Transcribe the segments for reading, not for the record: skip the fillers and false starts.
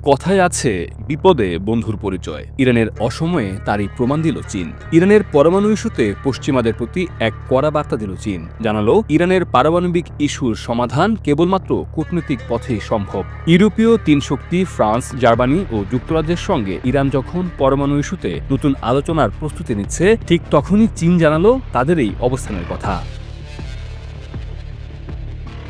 কথায় আছে বিপদে বন্ধুর পরিচয়। ইরানের অসময়ে তারই প্রমাণ দিল চীন। ইরানের পরমাণু ইস্যুতে পশ্চিমাদের প্রতি এক কড়া বার্তা দিল চীন। জানালো ইরানের পারমাণবিক ইস্যুর সমাধান কেবলমাত্র কূটনৈতিক পথেই সম্ভব। ইউরোপীয় তিন শক্তি ফ্রান্স, জার্মানি ও যুক্তরাজ্যের সঙ্গে ইরান যখন পরমাণু ইস্যুতে নতুন আলোচনার প্রস্তুতি নিচ্ছে, ঠিক তখনই চীন জানালো তাদের এই অবস্থানের কথা।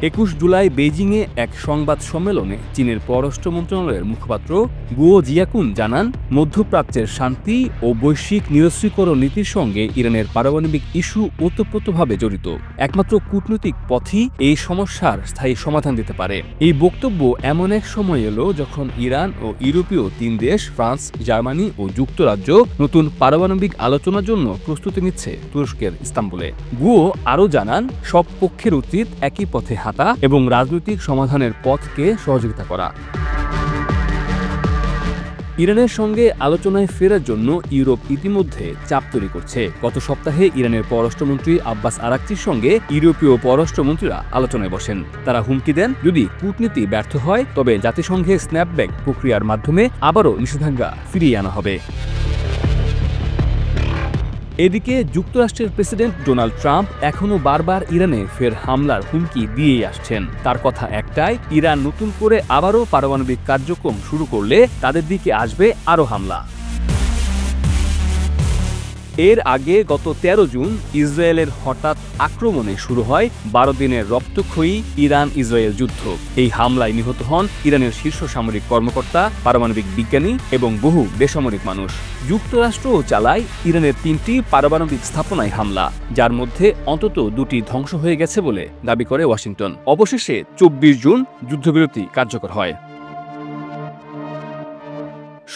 ২১ জুলাই বেইজিংয়ে এক সংবাদ সম্মেলনে চীনের পররাষ্ট্র মন্ত্রণালয়ের মুখপাত্র গুও জিয়াকুন জানান, মধ্যপ্রাচ্যের শান্তি ও বৈশ্বিক নিরস্ত্রীকরণ নীতির সঙ্গে ইরানের পারমাণবিক ইস্যু ওতপ্রোতভাবে জড়িত। একমাত্র কূটনৈতিক পথই এই সমস্যার স্থায়ী সমাধান দিতে পারে। এই বক্তব্য এমন এক সময় এলো যখন ইরান ও ইউরোপীয় তিন দেশ ফ্রান্স, জার্মানি ও যুক্তরাজ্য নতুন পারমাণবিক আলোচনার জন্য প্রস্তুতি নিচ্ছে তুরস্কের ইস্তাম্বুলে। গুও আরও জানান, সব পক্ষের উচিত একই পথে এবং রাজনৈতিক সমাধানের পথকে সহযোগিতা করা। ইরানের সঙ্গে আলোচনায় ফেরার জন্য ইউরোপ ইতিমধ্যে চাপ তৈরি করছে। গত সপ্তাহে ইরানের পররাষ্ট্রমন্ত্রী আব্বাস আরাকচির সঙ্গে ইউরোপীয় পররাষ্ট্রমন্ত্রীরা আলোচনায় বসেন। তারা হুমকি দেন, যদি কূটনীতি ব্যর্থ হয় তবে জাতিসংঘে স্ন্যাপব্যাক প্রক্রিয়ার মাধ্যমে আবারও নিষেধাজ্ঞা ফিরিয়ে আনা হবে। এদিকে যুক্তরাষ্ট্রের প্রেসিডেন্ট ডোনাল্ড ট্রাম্প এখনও বারবার ইরানে ফের হামলার হুমকি দিয়েই আসছেন। তার কথা একটাই, ইরান নতুন করে আবারও পারমাণবিক কার্যক্রম শুরু করলে তাদের দিকে আসবে আরও হামলা। এর আগে গত ১৩ জুন ইসরায়েলের হঠাৎ আক্রমণে শুরু হয় ১২ দিনের রক্তক্ষয়ী ইরান ইসরায়েল যুদ্ধ। এই হামলায় নিহত হন ইরানের শীর্ষ সামরিক কর্মকর্তা, পারমাণবিক বিজ্ঞানী এবং বহু বেসামরিক মানুষ। যুক্তরাষ্ট্রও চালায় ইরানের ৩টি পারমাণবিক স্থাপনায় হামলা, যার মধ্যে অন্তত ২টি ধ্বংস হয়ে গেছে বলে দাবি করে ওয়াশিংটন। অবশেষে ২৪ জুন যুদ্ধবিরতি কার্যকর হয়।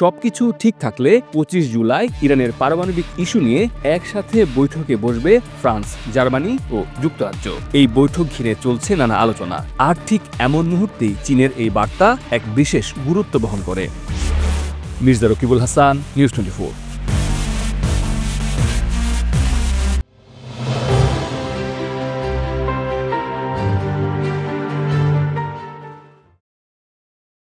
সবকিছু ঠিক থাকলে ২৫ জুলাই ইরানের পারমাণবিক ইস্যু নিয়ে একসাথে বৈঠকে বসবে ফ্রান্স, জার্মানি ও যুক্তরাজ্য। এই বৈঠক ঘিরে চলছে নানা আলোচনা। আর ঠিক এমন মুহূর্তেই চীনের এই বার্তা এক বিশেষ গুরুত্ব বহন করে। মির্জা রকিবুল হাসান, নিউজ 24।